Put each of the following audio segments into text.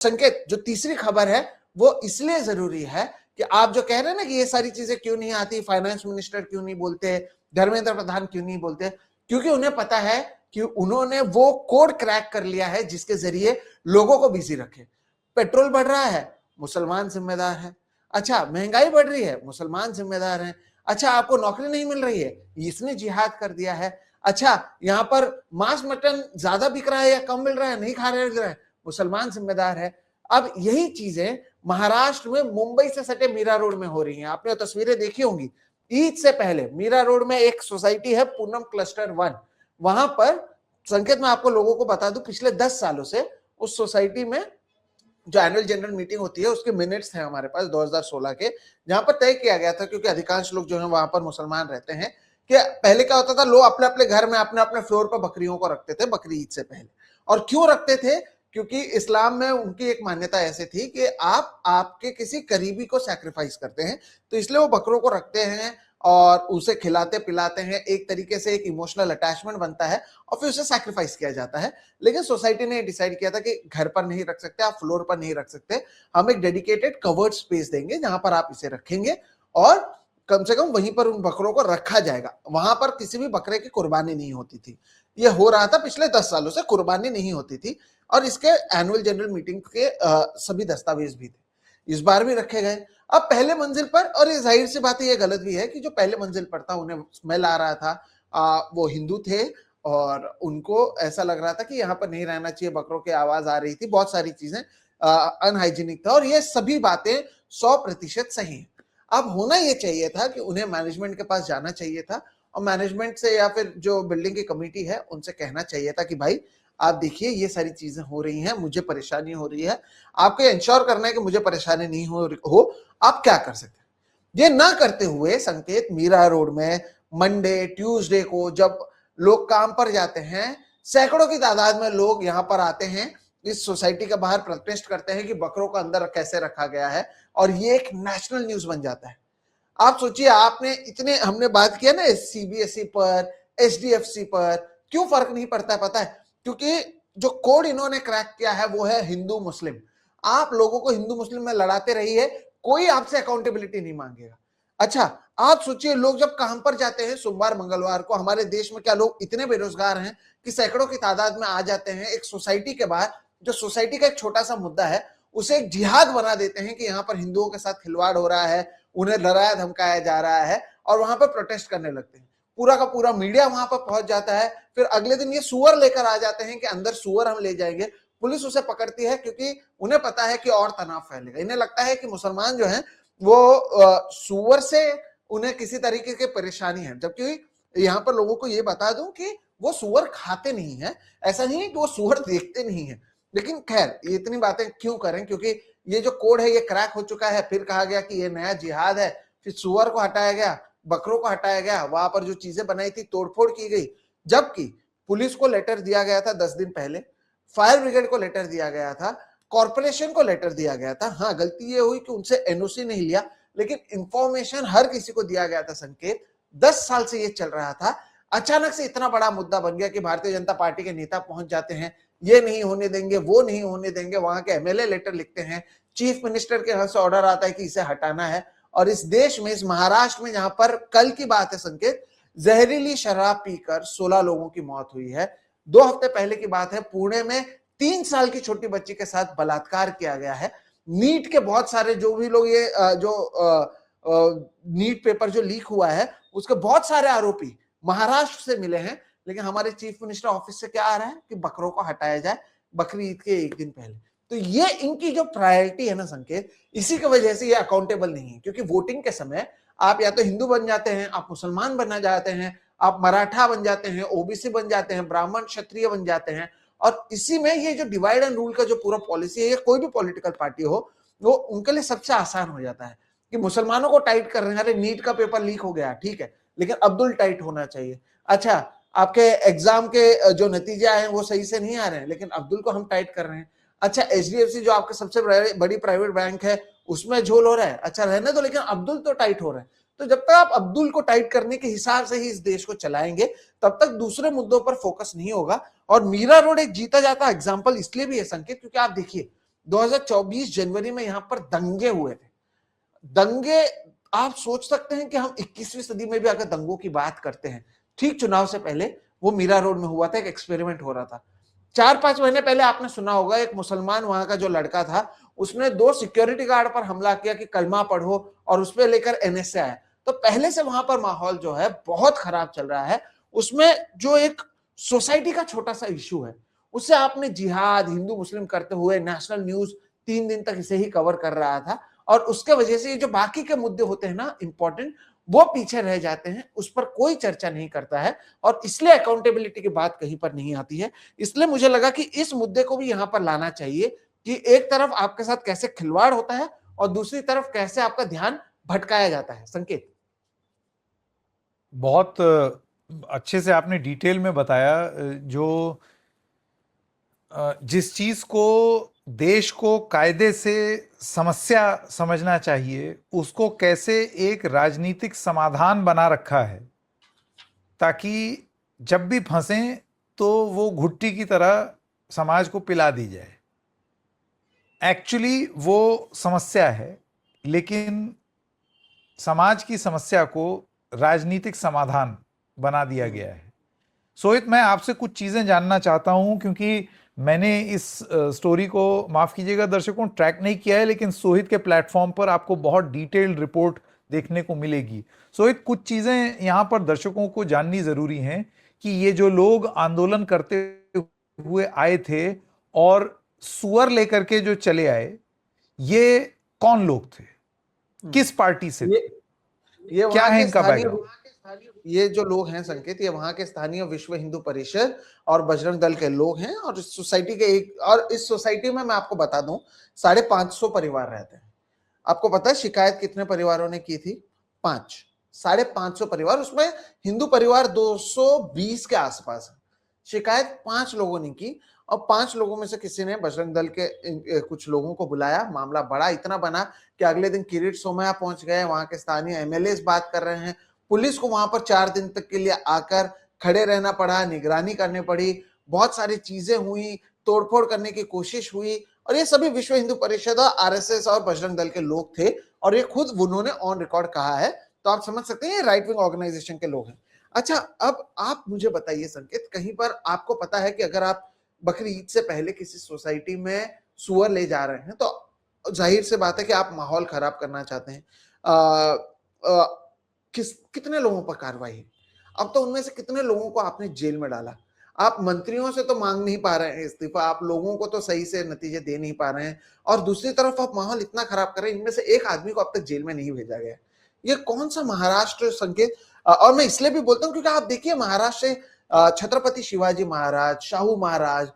संकेत, जो तीसरी खबर है वो इसलिए जरूरी है कि आप जो कह रहे हैं ना कि ये सारी चीजें क्यों नहीं आती, फाइनेंस मिनिस्टर क्यों नहीं बोलते, धर्मेंद्र प्रधान क्यों नहीं बोलते, क्योंकि उन्हें पता है कि उन्होंने वो कोड क्रैक कर लिया है जिसके जरिए लोगों को बिजी रखे। पेट्रोल बढ़ रहा है, मुसलमान जिम्मेदार है। अच्छा, महंगाई बढ़ रही है, मुसलमान जिम्मेदार है। अच्छा, आपको नौकरी नहीं मिल रही है, इसने जिहाद कर दिया है। अच्छा, यहाँ पर मांस मटन ज्यादा बिक रहा है या कम मिल रहा है, नहीं खा रहे हैं, मुसलमान जिम्मेदार है। अब यही चीजें महाराष्ट्र में मुंबई से सटे मीरा रोड में हो रही हैं। आपने तस्वीरें देखी होंगी, ईद से पहले मीरा रोड में एक सोसाइटी है पूनम क्लस्टर 1, वहां पर संकेत मैं आपको लोगों को बता दूं, पिछले 10 सालों से उस सोसाइटी में जो एनुअल जनरल मीटिंग होती है उसके मिनट्स हैं हमारे पास 2016 के, जहां पर तय किया गया था, क्योंकि अधिकांश लोग जो है वहां पर मुसलमान रहते हैं, कि पहले क्या होता था, लोग अपने अपने घर में अपने अपने फ्लोर पर बकरियों को रखते थे बकरी ईद से पहले। और क्यों रखते थे? क्योंकि इस्लाम में उनकी एक मान्यता ऐसे थी कि आप आपके किसी करीबी को सैक्रिफाइस करते हैं, तो इसलिए वो बकरों को रखते हैं और उसे खिलाते पिलाते हैं, एक तरीके से एक इमोशनल अटैचमेंट बनता है और फिर उसे सैक्रिफाइस किया जाता है। लेकिन सोसाइटी ने डिसाइड किया था कि घर पर नहीं रख सकते, आप फ्लोर पर नहीं रख सकते, हम एक डेडिकेटेड कवर्ड स्पेस देंगे जहां पर आप इसे रखेंगे और कम से कम वहीं पर उन बकरों को रखा जाएगा। वहां पर किसी भी बकरे की कुर्बानी नहीं होती थी। ये हो रहा था पिछले 10 सालों से, कुर्बानी नहीं होती थी और इसके एनुअल जनरल मीटिंग के सभी दस्तावेज भी थे। इस बार भी रखे गए। अब पहले मंजिल पर, और ये जाहिर सी बात है ये गलत भी है कि जो पहले मंजिल पर था उन्हें स्मेल आ रहा था, वो हिंदू थे और उनको ऐसा लग रहा था कि यहाँ पर नहीं रहना चाहिए, बकरों की आवाज आ रही थी, बहुत सारी चीजें अनहाइजीनिक था, और ये सभी बातें 100% सही है। अब होना ये चाहिए था कि उन्हें मैनेजमेंट के पास जाना चाहिए था और मैनेजमेंट से या फिर जो बिल्डिंग की कमेटी है उनसे कहना चाहिए था कि भाई आप देखिए ये सारी चीजें हो रही हैं, मुझे परेशानी हो रही है, आपको इंश्योर करना है कि मुझे परेशानी नहीं हो, आप क्या कर सकते हैं। ये ना करते हुए संकेत, मीरा रोड में मंडे ट्यूसडे को जब लोग काम पर जाते हैं, सैकड़ों की तादाद में लोग यहाँ पर आते हैं, इस सोसाइटी के बाहर प्रोटेस्ट करते हैं कि बकरों को अंदर कैसे रखा गया है, और ये एक नेशनल न्यूज बन जाता है। आप सोचिए, आपने इतने, हमने बात किया ना सीबीएसई पर, एचडीएफसी पर, क्यों फर्क नहीं पड़ता है पता है? क्योंकि जो कोड इन्होंने क्रैक किया है वो है हिंदू मुस्लिम। आप लोगों को हिंदू मुस्लिम में लड़ाते रहिए, कोई आपसे अकाउंटेबिलिटी नहीं मांगेगा। अच्छा, आप सोचिए, लोग जब काम पर जाते हैं सोमवार मंगलवार को, हमारे देश में क्या लोग इतने बेरोजगार हैं कि सैकड़ों की तादाद में आ जाते हैं एक सोसाइटी के बाहर, जो सोसाइटी का एक छोटा सा मुद्दा है उसे एक जिहाद बना देते हैं कि यहाँ पर हिंदुओं के साथ खिलवाड़ हो रहा है, उन्हें डराया धमकाया जा रहा है, और वहां पर प्रोटेस्ट करने लगते हैं। पूरा का पूरा मीडिया वहां पर पहुंच जाता है। फिर अगले दिन ये सुअर लेकर आ जाते हैं कि अंदर सुअर हम ले जाएंगे। पुलिस उसे पकड़ती है क्योंकि उन्हें पता है कि और तनाव फैलेगा। इन्हें लगता है कि मुसलमान जो है वो सुअर से उन्हें किसी तरीके की परेशानी है, जबकि यहाँ पर लोगों को ये बता दूं कि वो सुअर खाते नहीं है, ऐसा नहीं है कि वो सुअर देखते नहीं है। लेकिन खैर, ये इतनी बातें क्यों करें, क्योंकि ये जो कोड है ये क्रैक हो चुका है। फिर कहा गया कि ये नया जिहाद है, फिर सुअर को हटाया गया, बकरों को हटाया गया, वहां पर जो चीजें बनाई थी तोड़फोड़ की गई। जबकि पुलिस को लेटर दिया गया था 10 दिन पहले, फायर ब्रिगेड को लेटर दिया गया था, कॉर्पोरेशन को लेटर दिया गया था। हाँ, गलती ये हुई कि उनसे एनओसी नहीं लिया, लेकिन इंफॉर्मेशन हर किसी को दिया गया था। संकेत, 10 साल से ये चल रहा था, अचानक से इतना बड़ा मुद्दा बन गया कि भारतीय जनता पार्टी के नेता पहुंच जाते हैं, ये नहीं होने देंगे, वो नहीं होने देंगे, वहां के एमएलए लेटर लिखते हैं, चीफ मिनिस्टर के यहाँ से ऑर्डर आता है कि इसे हटाना है। और इस देश में, इस महाराष्ट्र में, जहां पर कल की बात है संकेत, जहरीली शराब पीकर 16 लोगों की मौत हुई है। 2 हफ्ते पहले की बात है, पुणे में 3 साल की छोटी बच्ची के साथ बलात्कार किया गया है। नीट के बहुत सारे जो भी लोग, ये नीट पेपर जो लीक हुआ है उसके बहुत सारे आरोपी महाराष्ट्र से मिले हैं, लेकिन हमारे चीफ मिनिस्टर ऑफिस से क्या आ रहा है कि बकरों को हटाया जाए बकरी ईद के एक दिन पहले। तो ये इनकी जो प्रायोरिटी है ना संकेत, इसी की वजह से ये अकाउंटेबल नहीं है। क्योंकि वोटिंग के समय आप या तो हिंदू बन जाते हैं, आप मुसलमान बनना जाते हैं, आप मराठा बन जाते हैं, ओबीसी बन जाते हैं, ब्राह्मण क्षत्रिय बन जाते हैं, और इसी में ये जो डिवाइड एंड रूल का जो पूरा पॉलिसी है, ये कोई भी पॉलिटिकल पार्टी हो, वो उनके लिए सबसे आसान हो जाता है कि मुसलमानों को टाइट कर रहे हैं। अरे नीट का पेपर लीक हो गया, ठीक है, लेकिन अब्दुल टाइट होना चाहिए। अच्छा, आपके एग्जाम के जो नतीजे आए हैं वो सही से नहीं आ रहे हैं, लेकिन अब्दुल को हम टाइट कर रहे हैं। अच्छा, एचडीएफसी जो आपके सबसे बड़ी प्राइवेट बैंक है उसमें झोल हो रहा है, अच्छा रहने दो, लेकिन अब्दुल तो टाइट हो रहे हैं। तो जब तक आप अब्दुल को टाइट करने के हिसाब से ही इस देश को चलाएंगे, तब तक दूसरे मुद्दों पर फोकस नहीं होगा। और मीरा रोड एक जीता जाता एग्जाम्पल इसलिए भी है संकेत, क्योंकि आप देखिए 2024 जनवरी में यहां पर दंगे हुए थे। दंगे, आप सोच सकते हैं कि हम 21वीं सदी में भी अगर दंगों की बात करते हैं, ठीक चुनाव से पहले वो मीरा रोड में हुआ था, एक एक्सपेरिमेंट हो रहा था। 4-5 महीने पहले आपने सुना होगा, एक मुसलमान वहां का जो लड़का था, उसने 2 सिक्योरिटी गार्ड पर हमला किया कि कलमा पढ़ो, और उस पर लेकर एनएसए आया। तो पहले से वहां पर माहौल जो है बहुत खराब चल रहा है। उसमें जो एक सोसाइटी का छोटा सा इश्यू है, उससे आपने जिहाद, हिंदू मुस्लिम करते हुए नेशनल न्यूज 3 दिन तक इसे ही कवर कर रहा था, और उसके वजह से ये जो बाकी के मुद्दे होते हैं ना इंपॉर्टेंट, वो पीछे रह जाते हैं, उस पर कोई चर्चा नहीं करता है, और इसलिए अकाउंटेबिलिटी की बात कहीं पर नहीं आती है। इसलिए मुझे लगा कि इस मुद्दे को भी यहां पर लाना चाहिए कि एक तरफ आपके साथ कैसे खिलवाड़ होता है और दूसरी तरफ कैसे आपका ध्यान भटकाया जाता है। संकेत, बहुत अच्छे से आपने डिटेल में बताया। जो जिस चीज को देश को कायदे से समस्या समझना चाहिए, उसको कैसे एक राजनीतिक समाधान बना रखा है, ताकि जब भी फंसें तो वो घुट्टी की तरह समाज को पिला दी जाए। एक्चुअली वो समस्या है, लेकिन समाज की समस्या को राजनीतिक समाधान बना दिया गया है। सोहित, मैं आपसे कुछ चीजें जानना चाहता हूं, क्योंकि मैंने इस स्टोरी को, माफ कीजिएगा दर्शकों, ट्रैक नहीं किया है, लेकिन सोहित के प्लेटफॉर्म पर आपको बहुत डिटेल्ड रिपोर्ट देखने को मिलेगी। सोहित, कुछ चीजें यहां पर दर्शकों को जाननी जरूरी हैं कि ये जो लोग आंदोलन करते हुए आए थे और सुअर लेकर के जो चले आए, ये कौन लोग थे, किस पार्टी से थे, ये क्या वहां है के इनका स्थानीय, बैकग्राउंड? ये जो लोग हैं संकेत, ये वहां के स्थानीय विश्व हिंदू परिषद और बजरंग दल के लोग हैं, और इस सोसाइटी के एक, और इस सोसाइटी में मैं आपको बता दूं 550 परिवार रहते हैं। आपको पता है शिकायत कितने परिवारों ने की थी? 5। 550 परिवार, उसमें हिंदू परिवार 220 के आसपास है। शिकायत 5 लोगों ने की, और 5 लोगों में से किसी ने बजरंग दल के कुछ लोगों को बुलाया। मामला बड़ा इतना बना कि अगले दिन किरीट सोमैया पहुंच गए, वहां के स्थानीय एमएलए बात कर रहे हैं। पुलिस को वहां पर 4 दिन तक के लिए आकर खड़े रहना पड़ा, निगरानी करनी पड़ी, बहुत सारी चीजें हुई, तोड़फोड़ करने की कोशिश हुई, और ये सभी विश्व हिंदू परिषद और आरएसएस और बजरंग दल के लोग थे, और ये खुद उन्होंने ऑन रिकॉर्ड कहा है। तो आप समझ सकते हैं ये राइट विंग ऑर्गेनाइजेशन के लोग हैं। अच्छा, अब आप मुझे बताइए संकेत, कहीं पर आपको पता है कि अगर आप बकरी ईद से पहले किसी सोसाइटी में सुअर ले जा रहे हैं, तो जाहिर से बात है कि आप माहौल खराब करना चाहते हैं। कितने लोगों पर कार्रवाई है? अब तो उनमें से कितने लोगों को आपने जेल में डाला? आप मंत्रियों से तो मांग नहीं पा रहे हैं इस्तीफा, आप लोगों को तो सही से नतीजे दे नहीं पा रहे हैं, और दूसरी तरफ आप माहौल इतना खराब कर रहे हैं, इनमें से एक आदमी को अब तक जेल में नहीं भेजा गया। ये कौन सा महाराष्ट्र संकेत? और मैं इसलिए भी बोलता हूँ क्योंकि आप देखिए महाराष्ट्र से छत्रपति शिवाजी महाराज, शाहू महाराज,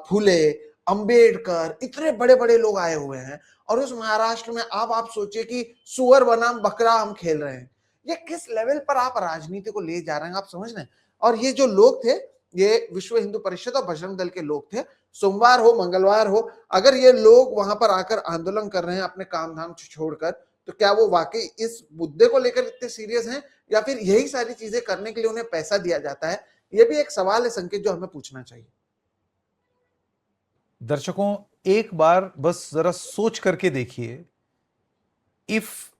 फुले, अंबेडकर, इतने बड़े बड़े लोग आए हुए हैं, और उस महाराष्ट्र में अब आप सोचिए कि सुअर बनाम बकरा हम खेल रहे हैं। ये किस लेवल पर आप राजनीति को ले जा रहे हैं, आप समझ रहे हैं? और ये जो लोग थे, ये विश्व हिंदू परिषद और बजरंग दल के लोग थे। सोमवार हो, मंगलवार हो, अगर ये लोग वहां पर आकर आंदोलन कर रहे हैं अपने काम धाम छोड़कर, तो क्या वो वाकई इस मुद्दे को लेकर इतने सीरियस हैं, या फिर यही सारी चीजें करने के लिए उन्हें पैसा दिया जाता है? ये भी एक सवाल है संकेत, जो हमें पूछना चाहिए। दर्शकों, एक बार बस जरा सोच करके देखिए, if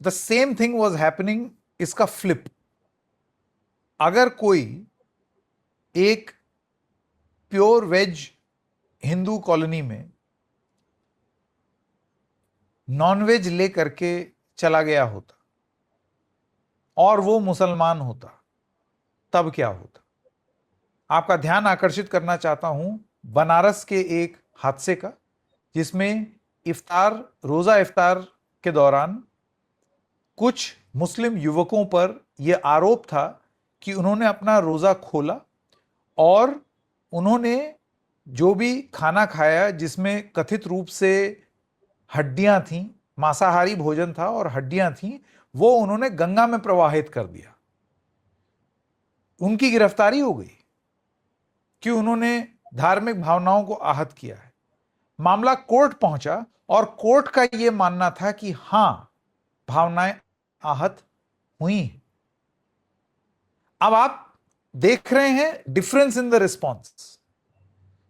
the same thing was happening, इसका फ्लिप, अगर कोई एक प्योर वेज हिंदू कॉलोनी में नॉनवेज ले करके चला गया होता और वो मुसलमान होता, तब क्या होता? आपका ध्यान आकर्षित करना चाहता हूं बनारस के एक हादसे का, जिसमें रोजा इफ्तार के दौरान कुछ मुस्लिम युवकों पर यह आरोप था कि उन्होंने अपना रोजा खोला और उन्होंने जो भी खाना खाया, जिसमें कथित रूप से हड्डियां थीं, मांसाहारी भोजन था और हड्डियां थीं, वो उन्होंने गंगा में प्रवाहित कर दिया। उनकी गिरफ्तारी हो गई कि उन्होंने धार्मिक भावनाओं को आहत किया है। मामला कोर्ट पहुंचा और कोर्ट का यह मानना था कि हां, भावनाएं आहत हुई। अब आप देख रहे हैं difference in the response.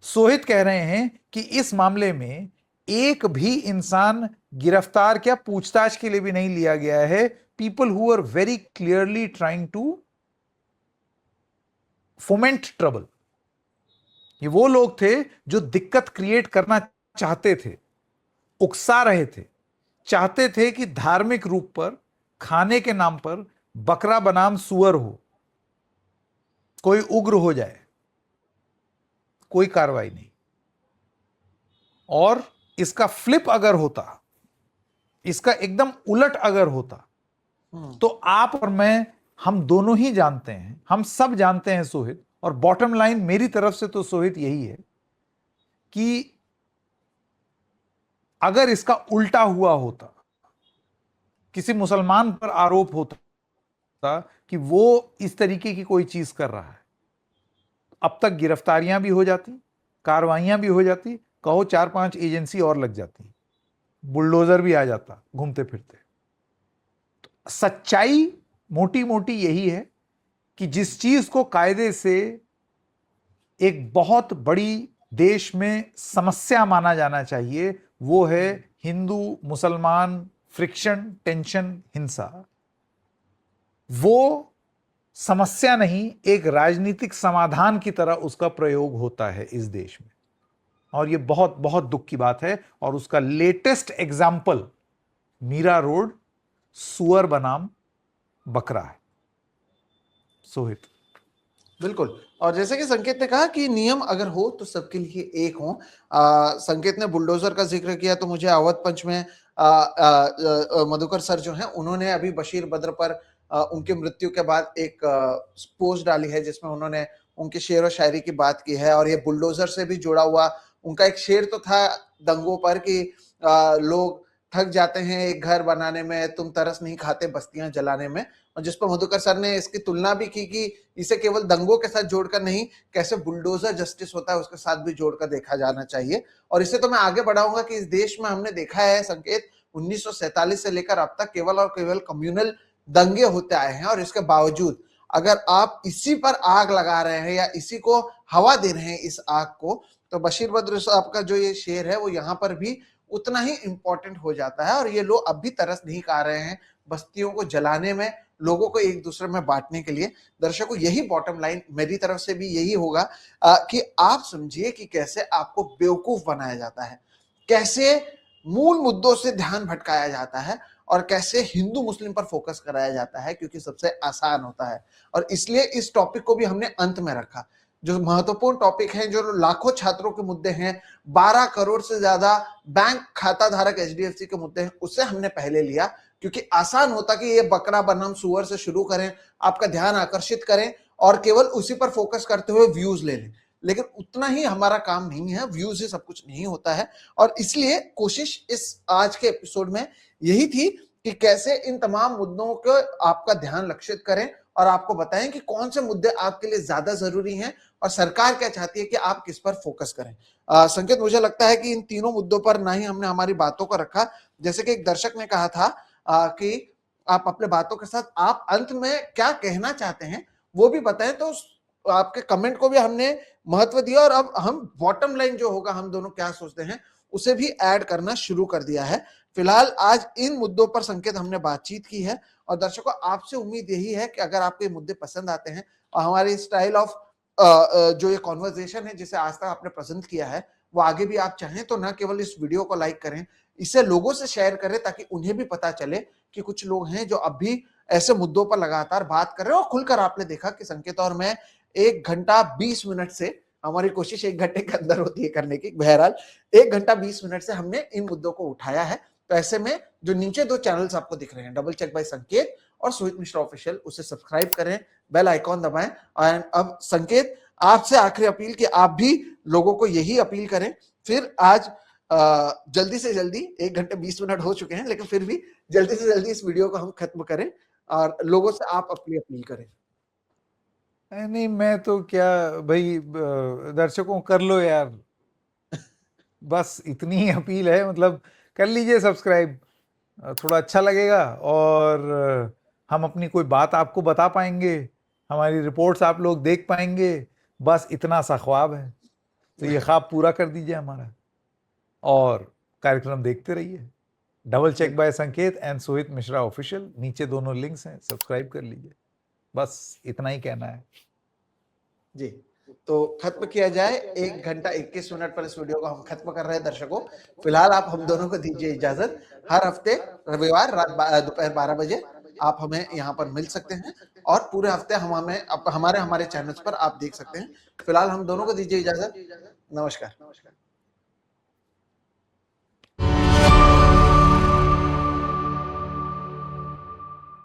Sohit कह रहे हैं कि इस मामले में एक भी इंसान गिरफ्तार क्या पूछताछ के लिए भी नहीं लिया गया है. People who are very clearly trying to foment trouble. ये वो लोग थे जो दिक्कत क्रिएट करना चाहते थे, उकसा रहे थे, चाहते थे कि धार्मिक रूप पर खाने के नाम पर बकरा बनाम सुअर हो, कोई उग्र हो जाए, कोई कार्रवाई नहीं. और इसका फ्लिप अगर होता, इसका एकदम उलट अगर होता, तो आप और मैं, हम दोनों ही जानते हैं, हम सब जानते हैं सोहित, और बॉटम लाइन मेरी तरफ से तो सोहित यही है कि अगर इसका उल्टा हुआ होता, किसी मुसलमान पर आरोप होता कि वो इस तरीके की कोई चीज कर रहा है, अब तक गिरफ्तारियां भी हो जाती, कार्रवाइयां भी हो जाती, कहो 4-5 एजेंसी और लग जाती, बुलडोजर भी आ जाता घूमते फिरते. तो सच्चाई मोटी मोटी यही है कि जिस चीज को कायदे से एक बहुत बड़ी देश में समस्या माना जाना चाहिए, वो है हिंदू मुसलमान फ्रिक्शन, टेंशन, हिंसा. वो समस्या नहीं, एक राजनीतिक समाधान की तरह उसका प्रयोग होता है इस देश में, और ये बहुत बहुत दुख की बात है. और उसका लेटेस्ट एग्जाम्पल मीरा रोड सुअर बनाम बकरा है. सोहित. बिल्कुल. और जैसे कि संकेत ने कहा कि नियम अगर हो तो सबके लिए एक हो. संकेत ने बुलडोजर का जिक्र किया, तो मुझे अवध पंच में मधुकर सर जो हैं, उन्होंने अभी बशीर बद्र पर उनकी मृत्यु के बाद एक पोस्ट डाली है जिसमें उन्होंने उनके शेर और शायरी की बात की है. और ये बुलडोजर से भी जुड़ा हुआ उनका एक शेर तो था दंगों पर कि लोग थक जाते हैं एक घर बनाने में, तुम तरस नहीं खाते बस्तियां जलाने में. और जिस पर मधुकर सर ने इसकी तुलना भी की कि इसे केवल दंगों के साथ जोड़कर नहीं, कैसे बुलडोजर जस्टिस होता है उसके साथ भी जोड़कर देखा जाना चाहिए. और इसे तो मैं आगे बढ़ाऊंगा कि इस देश में हमने देखा है संकेत, 1947 से लेकर अब तक केवल और केवल कम्युनल दंगे होते आए हैं. और इसके बावजूद अगर आप इसी पर आग लगा रहे हैं या इसी को हवा दे रहे हैं इस आग को, तो बशीर बद्र साहब का जो ये शेर है वो यहाँ पर भी उतना ही इंपॉर्टेंट हो जाता है. और ये लोग अब भी तरस नहीं खा रहे हैं बस्तियों को जलाने में, लोगों को एक दूसरे में बांटने के लिए. दर्शकों, यही बॉटम लाइन मेरी तरफ से भी यही होगा कि आप समझिए कि कैसे आपको बेवकूफ बनाया जाता है, कैसे मूल मुद्दों से ध्यान भटकाया जाता है, और कैसे हिंदू मुस्लिम पर फोकस कराया जाता है क्योंकि सबसे आसान होता है. और इसलिए इस टॉपिक को भी हमने अंत में रखा. जो महत्वपूर्ण टॉपिक है, जो लाखों छात्रों के मुद्दे हैं, 12 करोड़ से ज्यादा बैंक खाता धारक एचडीएफसी के मुद्दे हैं, उसे हमने पहले लिया क्योंकि आसान होता कि ये बकरा बनाम सुअर से शुरू करें, आपका ध्यान आकर्षित करें और केवल उसी पर फोकस करते हुए व्यूज ले लें. लेकिन उतना ही हमारा काम नहीं है, व्यूज से सब कुछ नहीं होता है. और इसलिए कोशिश इस आज के एपिसोड में यही थी कि कैसे इन तमाम मुद्दों को आपका ध्यान लक्षित करें और आपको बताएं कि कौन से मुद्दे आपके लिए ज्यादा जरूरी हैं और सरकार क्या चाहती है कि आप किस पर फोकस करें. संकेत, मुझे लगता है कि इन तीनों मुद्दों पर ना ही हमने हमारी बातों को रखा. जैसे कि एक दर्शक ने कहा था कि आप अपने बातों के साथ आप अंत में क्या कहना चाहते हैं वो भी बताएं, तो आपके कमेंट को भी हमने महत्व दिया. और अब हम बॉटम लाइन जो होगा, हम दोनों क्या सोचते हैं, उसे भी ऐड करना शुरू कर दिया है. फिलहाल आज इन मुद्दों पर संकेत हमने बातचीत की है. और दर्शकों, आपसे उम्मीद यही है कि अगर आपको ये मुद्दे पसंद आते हैं और हमारी स्टाइल ऑफ जो ये कॉन्वर्सेशन है जिसे आज तक आपने पसंद किया है, वो आगे भी आप चाहें तो ना केवल इस वीडियो को लाइक करें, इसे लोगों से शेयर करें ताकि उन्हें भी पता चले कि कुछ लोग हैं जो अब भी ऐसे मुद्दों पर लगातार बात कर रहे हैं. और खुलकर आपने देखा कि संकेत और मैं 1 घंटा 20 मिनट से, हमारी कोशिश 1 घंटे के अंदर होती है करने की, बहरहाल 1 घंटा 20 मिनट से हमने इन मुद्दों को उठाया है. तो ऐसे में जो नीचे 2 चैनल्स आपको दिख रहे हैं, डबल चेक बाय संकेत और सोहित मिश्रा ऑफिशियल, उसे सब्सक्राइब करें, बेल आइकॉन दबाएं. और अब संकेत, आपसे आखिरी अपील कि आप भी लोगों को यही अपील करें. फिर आज जल्दी से जल्दी 1 घंटे 20 मिनट हो चुके हैं, लेकिन फिर भी जल्दी से जल्दी इस वीडियो को हम खत्म करें और लोगों से आप अपनी अपील करें. नहीं, मैं तो क्या भाई, दर्शकों कर लो यार, बस इतनी ही अपील है. मतलब कर लीजिए सब्सक्राइब, थोड़ा अच्छा लगेगा और हम अपनी कोई बात आपको बता पाएंगे, हमारी रिपोर्ट्स आप लोग देख पाएंगे. बस इतना सा ख्वाब है. तो ये ख्वाब पूरा कर दीजिए हमारा और कार्यक्रम देखते रहिए। डबल चेक बाय संकेत एंड सोहित मिश्रा ऑफिशियल, नीचे दोनों लिंक्स हैं, सब्सक्राइब कर लीजिए। बस इतना ही कहना है जी। तो खत्म किया जाए, 1 घंटा 21 मिनट पर इस वीडियो को हम खत्म कर रहे हैं दर्शकों। फिलहाल आप हम दोनों को दीजिए इजाजत। हर हफ्ते रविवार दोपहर 12 बजे आप हमें यहाँ पर मिल सकते हैं और पूरे हफ्ते हम हमें हमारे चैनल्स पर आप देख सकते हैं। फिलहाल हम दोनों को दीजिए इजाजत। नमस्कार।